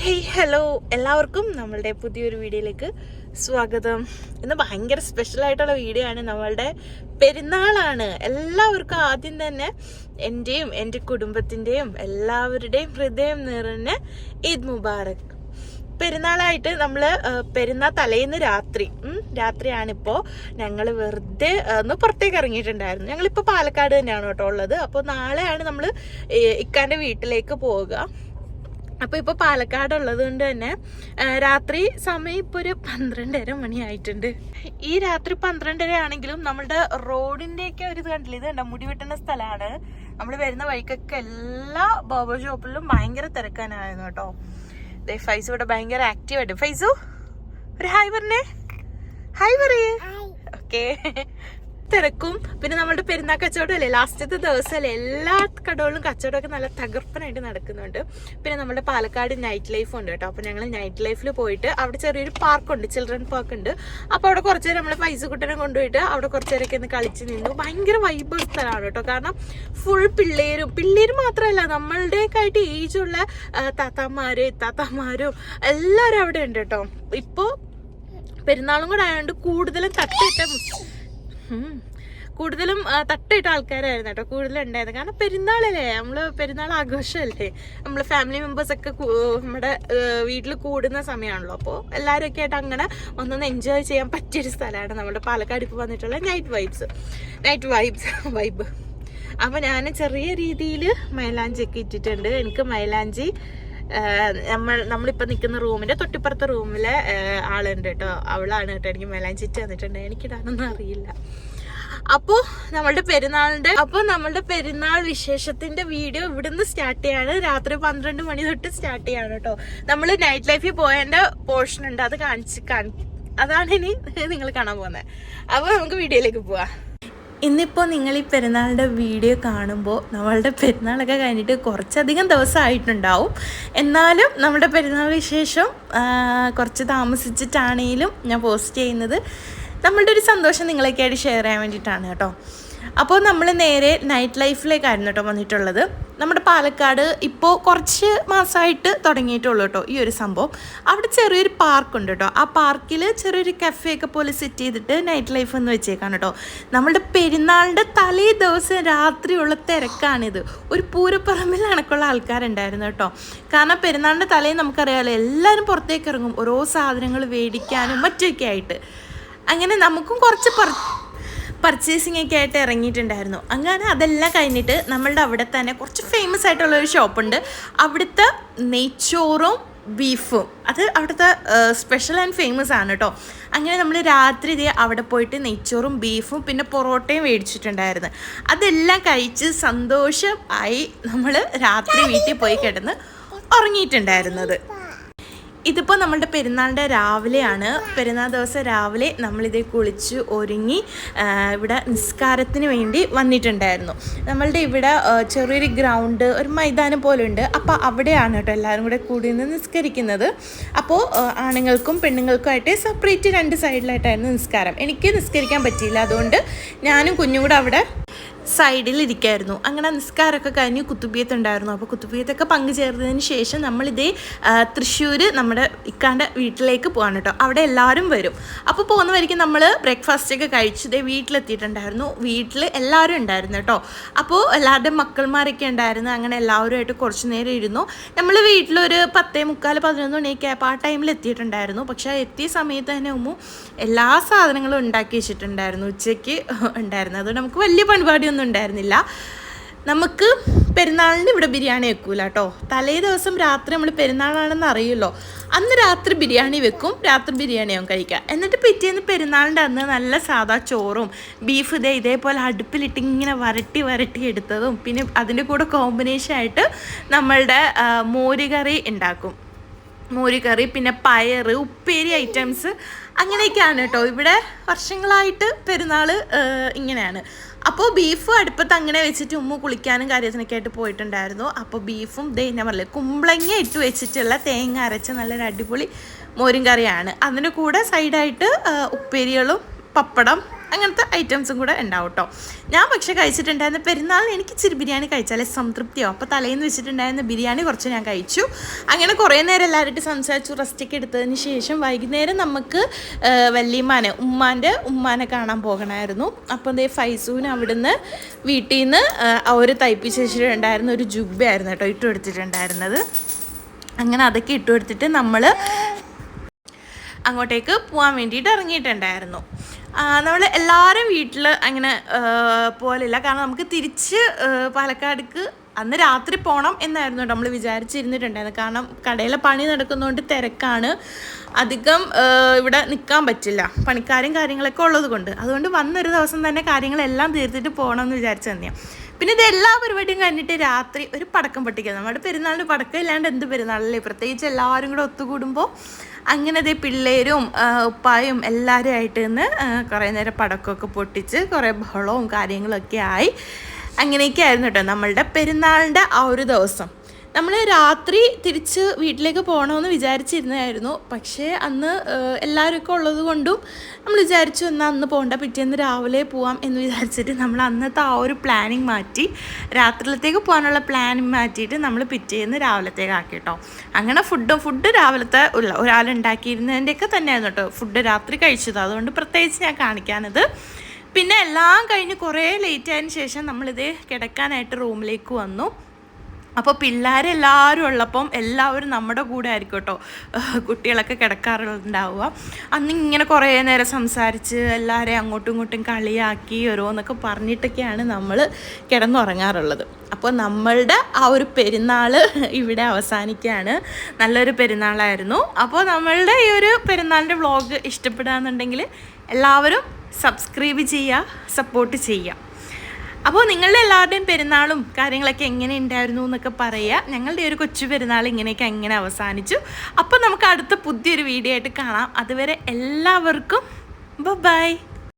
Hey hello എല്ലാവർക്കും നമ്മളുടെ പുതിയൊരു വീഡിയോയിലേക്ക് സ്വാഗതം. ഇന്ന് ഭയങ്കര സ്പെഷ്യലായിട്ടുള്ള വീഡിയോ ആണ്. നമ്മളുടെ പെരുന്നാളാണ്. എല്ലാവർക്കും ആദ്യം തന്നെ എൻ്റെയും എൻ്റെ കുടുംബത്തിൻ്റെയും എല്ലാവരുടെയും ഹൃദയം നിറഞ്ഞ ഈദ് മുബാറക്. പെരുന്നാളായിട്ട് നമ്മൾ പെരുന്നാൾ തലേന്ന് രാത്രിയാണിപ്പോൾ ഞങ്ങൾ വെറുതെ ഒന്ന് പുറത്തേക്ക് ഇറങ്ങിയിട്ടുണ്ടായിരുന്നു. ഞങ്ങളിപ്പോൾ പാലക്കാട് തന്നെയാണ് കേട്ടോ ഉള്ളത്. അപ്പോൾ നാളെയാണ് നമ്മൾ ഇക്കാൻ്റെ വീട്ടിലേക്ക് പോവുക. അപ്പോൾ ഇപ്പോൾ പാലക്കാട് ഉള്ളത് കൊണ്ട് തന്നെ രാത്രി സമയം ഇപ്പോൾ ഒരു 12:30 മണിയായിട്ടുണ്ട്. ഈ രാത്രി 12:30 ആണെങ്കിലും നമ്മുടെ റോഡിൻ്റെയൊക്കെ ഒരു ഇത് കണ്ടില്ല, ഇത് കണ്ട മുടി വെട്ടുന്ന സ്ഥലമാണ്. നമ്മൾ വരുന്ന വഴിക്കൊക്കെ എല്ലാ ബോബർ ഷോപ്പിലും ഭയങ്കര തിരക്കാനായിരുന്നു കേട്ടോ. ഫൈസു ഇവിടെ ഭയങ്കര ആക്റ്റീവായിട്ട്. ഫൈസു ഒരു ഹായ് പറഞ്ഞേ, ഹായ് പറയേ. ഓക്കെ, തിരക്കും. പിന്നെ നമ്മുടെ പെരുന്നാൾ കച്ചവടം അല്ലേ, ലാസ്റ്റത്തെ ദിവസമല്ലേ, എല്ലാ കടകളിലും കച്ചവടമൊക്കെ നല്ല തകർപ്പനായിട്ട് നടക്കുന്നുണ്ട്. പിന്നെ നമ്മുടെ പാലക്കാട് നൈറ്റ് ലൈഫ് ഉണ്ട് കേട്ടോ. അപ്പോൾ ഞങ്ങൾ നൈറ്റ് ലൈഫിൽ പോയിട്ട് അവിടെ ചെറിയൊരു പാർക്കുണ്ട്, ചിൽഡ്രൻ പാർക്ക് ഉണ്ട്. അപ്പോൾ അവിടെ കുറച്ച് നേരം നമ്മൾ പൈസ കുട്ടനെ കൊണ്ടുപോയിട്ട് അവിടെ കുറച്ച് നേരമൊക്കെ ഒന്ന് കളിച്ച് നിന്നു. ഭയങ്കര വൈബ് സ്ഥലമാണ് കേട്ടോ. കാരണം ഫുൾ പിള്ളേരും മാത്രമല്ല, നമ്മളുടെയൊക്കെ ആയിട്ട് ഏജുള്ള താത്താമാരും എല്ലാവരും അവിടെ ഉണ്ട് കേട്ടോ. ഇപ്പോൾ പെരുന്നാളും കൂടെ ആയതുകൊണ്ട് കൂടുതലും തട്ടിട്ട ആൾക്കാരായിരുന്നു കേട്ടോ കൂടുതലുണ്ടായത്. കാരണം പെരുന്നാളല്ലേ, പെരുന്നാൾ ആഘോഷമല്ലേ, നമ്മൾ ഫാമിലി മെമ്പേഴ്സൊക്കെ നമ്മുടെ വീട്ടിൽ കൂടുന്ന സമയമാണല്ലോ. അപ്പോൾ എല്ലാവരും ഒക്കെ ആയിട്ട് അങ്ങനെ ഒന്നൊന്ന് എൻജോയ് ചെയ്യാൻ പറ്റിയൊരു സ്ഥലമാണ് നമ്മുടെ പാലക്കാട് ഇപ്പോൾ വന്നിട്ടുള്ള നൈറ്റ് വൈബ്. അപ്പോൾ ഞാൻ ചെറിയ രീതിയിൽ മൈലാഞ്ചി ഒക്കെ ഇട്ടിട്ടുണ്ട്. എനിക്ക് മൈലാഞ്ചി നമ്മളിപ്പോൾ നിൽക്കുന്ന റൂമിൻ്റെ തൊട്ടിപ്പുറത്തെ റൂമിലെ ആളുണ്ട് കേട്ടോ, അവളാണ് കേട്ടോ എനിക്ക് മൈലാഞ്ചി ഇട്ട് തന്നിട്ടുണ്ട്. എനിക്കിടാനൊന്നും അറിയില്ല. അപ്പോൾ നമ്മളുടെ പെരുന്നാൾ വിശേഷത്തിന്റെ വീഡിയോ ഇവിടുന്ന് സ്റ്റാർട്ട് ചെയ്യാണ്. രാത്രി 12 മണി തൊട്ട് സ്റ്റാർട്ട് ചെയ്യാണ് കേട്ടോ. നമ്മൾ നൈറ്റ് ലൈഫിൽ പോയതിന്റെ പോർഷൻ ഉണ്ട്, അത് അതാണ് ഇനി നിങ്ങൾ കാണാൻ പോകുന്നത്. അപ്പോൾ നമുക്ക് വീഡിയോയിലേക്ക് പോവാം. ഇന്നിപ്പോൾ നിങ്ങൾ ഈ പെരുന്നാളിൻ്റെ വീഡിയോ കാണുമ്പോൾ നമ്മളുടെ പെരുന്നാളൊക്കെ കഴിഞ്ഞിട്ട് കുറച്ചധികം ദിവസമായിട്ടുണ്ടാവും. എന്നാലും നമ്മുടെ പെരുന്നാൾ വിശേഷം കുറച്ച് താമസിച്ചിട്ടാണെങ്കിലും ഞാൻ പോസ്റ്റ് ചെയ്യുന്നത് നമ്മളുടെ ഒരു സന്തോഷം നിങ്ങളൊക്കെയായിട്ട് ഷെയർ ചെയ്യാൻ വേണ്ടിയിട്ടാണ് കേട്ടോ. അപ്പോൾ നമ്മൾ നേരെ നൈറ്റ് ലൈഫിലേക്കായിരുന്നു കേട്ടോ വന്നിട്ടുള്ളത്. നമ്മുടെ പാലക്കാട് ഇപ്പോൾ കുറച്ച് മാസമായിട്ട് തുടങ്ങിയിട്ടുള്ളൂ കേട്ടോ ഈ ഒരു സംഭവം. അവിടെ ചെറിയൊരു പാർക്കുണ്ട് കേട്ടോ. ആ പാർക്കിൽ ചെറിയൊരു കഫേയൊക്കെ പോലെ സെറ്റ് ചെയ്തിട്ട് നൈറ്റ് ലൈഫ് എന്ന് വെച്ചേക്കാണ് കേട്ടോ. നമ്മളുടെ പെരുന്നാളിൻ്റെ തലേ ദിവസം രാത്രിയുള്ള തിരക്കാണിത്. ഒരു പൂരപ്പറമ്പിൽ കണക്കുള്ള ആൾക്കാരുണ്ടായിരുന്നു കേട്ടോ. കാരണം പെരുന്നാളിൻ്റെ തലേന്ന് നമുക്കറിയാമല്ലോ, എല്ലാവരും പുറത്തേക്ക് ഇറങ്ങും ഓരോ സാധനങ്ങൾ മേടിക്കാനും മറ്റൊക്കെ ആയിട്ട്. അങ്ങനെ നമുക്കും കുറച്ച് പർച്ചേസിങ് ഒക്കെ ആയിട്ട് ഇറങ്ങിയിട്ടുണ്ടായിരുന്നു. അങ്ങനെ അതെല്ലാം കഴിഞ്ഞിട്ട് നമ്മളുടെ അവിടെ തന്നെ കുറച്ച് ഫേമസ് ആയിട്ടുള്ളൊരു ഷോപ്പുണ്ട്. അവിടുത്തെ നെയ്ച്ചോറും ബീഫും അത് അവിടുത്തെ സ്പെഷ്യൽ ആൻഡ് ഫേമസ് ആണ് കേട്ടോ. അങ്ങനെ നമ്മൾ രാത്രി അവിടെ പോയിട്ട് നെയ്ച്ചോറും ബീഫും പിന്നെ പൊറോട്ടയും മേടിച്ചിട്ടുണ്ടായിരുന്നു. അതെല്ലാം കഴിച്ച് സന്തോഷം ആയി നമ്മൾ രാത്രി വീട്ടിൽ പോയി കിടന്ന് ഉറങ്ങിയിട്ടുണ്ടായിരുന്നത്. ഇതിപ്പോൾ നമ്മളുടെ പെരുന്നാളിൻ്റെ രാവിലെയാണ്. പെരുന്നാൾ ദിവസം രാവിലെ നമ്മളിതേ കുളിച്ച് ഒരുങ്ങി ഇവിടെ നിസ്കാരത്തിന് വേണ്ടി വന്നിട്ടുണ്ടായിരുന്നു. നമ്മളുടെ ഇവിടെ ചെറിയൊരു ഗ്രൗണ്ട്, ഒരു മൈതാനം പോലെ ഉണ്ട്. അപ്പോൾ അവിടെയാണ് കേട്ടോ എല്ലാവരും കൂടെ കൂടി നിന്ന് നിസ്കരിക്കുന്നത്. അപ്പോൾ ആണുങ്ങൾക്കും പെണ്ണുങ്ങൾക്കുമായിട്ട് സെപ്പറേറ്റ് 2 സൈഡിലായിട്ടായിരുന്നു നിസ്കാരം. എനിക്ക് നിസ്കരിക്കാൻ പറ്റിയില്ല, അതുകൊണ്ട് ഞാനും കുഞ്ഞും കൂടെ അവിടെ സൈഡിലിരിക്കായിരുന്നു. അങ്ങനെ നിസ്കാരമൊക്കെ കഴിഞ്ഞ് കുത്തുബിയത്തുണ്ടായിരുന്നു. അപ്പോൾ കുത്തുബിയത്തൊക്കെ പങ്കുചേർന്നതിന് ശേഷം നമ്മളിതേ തൃശ്ശൂർ നമ്മുടെ ഇക്കാൻ്റെ വീട്ടിലേക്ക് പോകാൻ കേട്ടോ. അവിടെ എല്ലാവരും വരും. അപ്പോൾ പോകുന്ന വഴിക്ക് നമ്മൾ ബ്രേക്ക്ഫാസ്റ്റൊക്കെ കഴിച്ച് ഇതേ വീട്ടിലെത്തിയിട്ടുണ്ടായിരുന്നു. വീട്ടിൽ എല്ലാവരും ഉണ്ടായിരുന്നു കേട്ടോ. അപ്പോൾ എല്ലാവരുടെയും മക്കൾമാരൊക്കെ ഉണ്ടായിരുന്നു. അങ്ങനെ എല്ലാവരുമായിട്ട് കുറച്ച് നേരം ഇരുന്നു. നമ്മൾ വീട്ടിലൊരു 10:45-11 മണിയൊക്കെ ആയപ്പോൾ ആ ടൈമിൽ എത്തിയിട്ടുണ്ടായിരുന്നു. പക്ഷേ എത്തിയ സമയത്ത് തന്നെ എല്ലാ സാധനങ്ങളും ഉണ്ടാക്കി വെച്ചിട്ടുണ്ടായിരുന്നു, ഉച്ചയ്ക്ക് ഉണ്ടായിരുന്നു. അതുകൊണ്ട് നമുക്ക് വലിയ പരിപാടിയൊന്നും ഉണ്ടായിരുന്നില്ല. നമുക്ക് പെരുന്നാളിന് ഇവിടെ ബിരിയാണി വെക്കൂല കേട്ടോ. തലേ ദിവസം രാത്രി നമ്മൾ പെരുന്നാളാണെന്ന് അറിയുമല്ലോ, അന്ന് രാത്രി ബിരിയാണി വെക്കും, രാത്രി ബിരിയാണിയാവും കഴിക്കുക. എന്നിട്ട് പിറ്റേന്ന് പെരുന്നാളിൻ്റെ അന്ന് നല്ല സാധാ ചോറും ബീഫ് ഇതേപോലെ അടുപ്പിലിട്ട് ഇങ്ങനെ വരട്ടി എടുത്തതും പിന്നെ അതിൻ്റെ കൂടെ കോമ്പിനേഷൻ ആയിട്ട് നമ്മളുടെ മോരുകറി ഉണ്ടാക്കും. മോരുകറി പിന്നെ പയർ, ഉപ്പേരി ഐറ്റംസ് അങ്ങനെയൊക്കെയാണ് കേട്ടോ. ഇവിടെ വർഷങ്ങളായിട്ട് പെരുന്നാൾ ഇങ്ങനെയാണ്. അപ്പോൾ ബീഫ് അടുപ്പത്ത് അങ്ങനെ വെച്ചിട്ട് കുളിക്കാനും കാര്യത്തിനൊക്കെ ആയിട്ട് പോയിട്ടുണ്ടായിരുന്നു. അപ്പോൾ ബീഫും ഞാൻ പറഞ്ഞില്ലേ കുമ്പളങ്ങ ഇട്ട് വെച്ചിട്ടുള്ള തേങ്ങ അരച്ച നല്ലൊരു അടിപൊളി മോരും കറിയാണ്. അതിന് കൂടെ സൈഡായിട്ട് ഉപ്പേരികളും പപ്പടം അങ്ങനത്തെ ഐറ്റംസും കൂടെ ഉണ്ടാവും കേട്ടോ. ഞാൻ പക്ഷേ കഴിച്ചിട്ടുണ്ടായിരുന്ന പെരുന്നാളിന് എനിക്ക് ഇച്ചിരി ബിരിയാണി കഴിച്ചാലേ സംതൃപ്തിയോ. അപ്പോൾ തലേന്ന് വെച്ചിട്ടുണ്ടായിരുന്ന ബിരിയാണി കുറച്ച് ഞാൻ കഴിച്ചു. അങ്ങനെ കുറേ നേരം എല്ലാവരുമായിട്ട് സംസാരിച്ചു, റെസ്റ്റൊക്കെ എടുത്തതിന് ശേഷം വൈകുന്നേരം നമുക്ക് ഉമ്മാനെ കാണാൻ പോകണമായിരുന്നു. അപ്പോൾ എന്തേ ഫൈസൂന് അവിടുന്ന് വീട്ടിൽ നിന്ന് അവർ തയ്പ്പിച്ച് വെച്ചിട്ടുണ്ടായിരുന്ന ഒരു ജുബ്ബയായിരുന്നു കേട്ടോ ഇട്ട് കൊടുത്തിട്ടുണ്ടായിരുന്നത്. അങ്ങനെ അതൊക്കെ ഇട്ട് കൊടുത്തിട്ട് നമ്മൾ അങ്ങോട്ടേക്ക് പോകാൻ വേണ്ടിയിട്ട് ഇറങ്ങിയിട്ടുണ്ടായിരുന്നു. നമ്മൾ എല്ലാവരും വീട്ടിൽ അങ്ങനെ പോലില്ല, കാരണം നമുക്ക് തിരിച്ച് പാലക്കാടേക്ക് അന്ന് രാത്രി പോകണം എന്നായിരുന്നു നമ്മൾ വിചാരിച്ചിരുന്നിട്ടുണ്ടായിരുന്നു. കാരണം കടയിലെ പണി നടക്കുന്നതുകൊണ്ട് തിരക്കാണ്, അധികം ഇവിടെ നിൽക്കാൻ പറ്റില്ല, പണിക്കാരും കാര്യങ്ങളൊക്കെ ഉള്ളത് കൊണ്ട്. അതുകൊണ്ട് വന്നൊരു ദിവസം തന്നെ കാര്യങ്ങളെല്ലാം തീർത്തിട്ട് പോകണമെന്ന് വിചാരിച്ചു തന്നെയാണ്. പിന്നെ ഇത് എല്ലാ പരിപാടിയും കഴിഞ്ഞിട്ട് രാത്രി ഒരു പടക്കം പൊട്ടിക്കുക. നമ്മുടെ പെരുന്നാളിന് പടക്കം ഇല്ലാണ്ട് എന്ത് പെരുന്നാളല്ലേ, പ്രത്യേകിച്ച് എല്ലാവരും കൂടെ ഒത്തുകൂടുമ്പോൾ. അങ്ങനെ ദേ പിള്ളേരും ഉപ്പായും എല്ലാവരും ആയിട്ട് നിന്ന് കുറേ നേരം പടക്കമൊക്കെ പൊട്ടിച്ച് കുറേ ബഹളവും കാര്യങ്ങളൊക്കെ ആയി. അങ്ങനെയൊക്കെ ആയിരുന്നു കേട്ടോ നമ്മളുടെ പെരുന്നാളിൻ്റെ ആ ഒരു ദിവസം. നമ്മൾ രാത്രി തിരിച്ച് വീട്ടിലേക്ക് പോകണമെന്ന് വിചാരിച്ചിരുന്നതായിരുന്നു. പക്ഷേ അന്ന് എല്ലാവരൊക്കെ ഉള്ളത് കൊണ്ടും നമ്മൾ വിചാരിച്ചു എന്നാൽ അന്ന് പോകണ്ട, പിറ്റേന്ന് രാവിലെ പോവാം എന്ന് വിചാരിച്ചിട്ട് നമ്മൾ അന്നത്തെ ആ ഒരു പ്ലാനിങ് മാറ്റി രാത്രിയിലത്തേക്ക് പോകാനുള്ള പ്ലാനിങ് മാറ്റിയിട്ട് നമ്മൾ പിറ്റേന്ന് രാവിലത്തേക്ക് ആക്കി കേട്ടോ. അങ്ങനെ ഫുഡ് രാവിലത്തെ ഒരാളുണ്ടാക്കിയിരുന്നതിൻ്റെയൊക്കെ തന്നെയായിരുന്നു കേട്ടോ ഫുഡ് രാത്രി കഴിച്ചത്. അതുകൊണ്ട് പ്രത്യേകിച്ച് ഞാൻ കാണിക്കാനത്. പിന്നെ എല്ലാം കഴിഞ്ഞ് കുറേ ലേറ്റ് ആയതിന് ശേഷം നമ്മളിത് കിടക്കാനായിട്ട് റൂമിലേക്ക് വന്നു. അപ്പോൾ പിള്ളേരെല്ലാവരും ഉള്ളപ്പം എല്ലാവരും നമ്മുടെ കൂടെ ആയിരിക്കും കേട്ടോ കുട്ടികളൊക്കെ കിടക്കാറുണ്ടാവുക. അന്ന് ഇങ്ങനെ കുറേ നേരം സംസാരിച്ച് എല്ലാവരെയും അങ്ങോട്ടും ഇങ്ങോട്ടും കളിയാക്കി ഓരോന്നൊക്കെ പറഞ്ഞിട്ടൊക്കെയാണ് നമ്മൾ കിടന്നുറങ്ങാറുള്ളത്. അപ്പോൾ നമ്മളുടെ ആ ഒരു പെരുന്നാൾ ഇവിടെ അവസാനിക്കുകയാണ്. നല്ലൊരു പെരുന്നാളായിരുന്നു. അപ്പോൾ നമ്മളുടെ ഈ ഒരു പെരുന്നാളിൻ്റെ വ്ളോഗ് ഇഷ്ടപ്പെടുകയെന്നുണ്ടെങ്കിൽ എല്ലാവരും സബ്സ്ക്രൈബ് ചെയ്യുക, സപ്പോർട്ട് ചെയ്യുക. അപ്പോൾ നിങ്ങളുടെ എല്ലാവരുടെയും പെരുന്നാളും കാര്യങ്ങളൊക്കെ എങ്ങനെ ഉണ്ടായിരുന്നു എന്നൊക്കെ പറയുക. ഞങ്ങളുടെ ഒരു കൊച്ചു പെരുന്നാൾ ഇങ്ങനെയൊക്കെ എങ്ങനെ അവസാനിച്ചു. അപ്പോൾ നമുക്ക് അടുത്ത പുതിയൊരു വീഡിയോ ആയിട്ട് കാണാം. അതുവരെ എല്ലാവർക്കും ബൈ.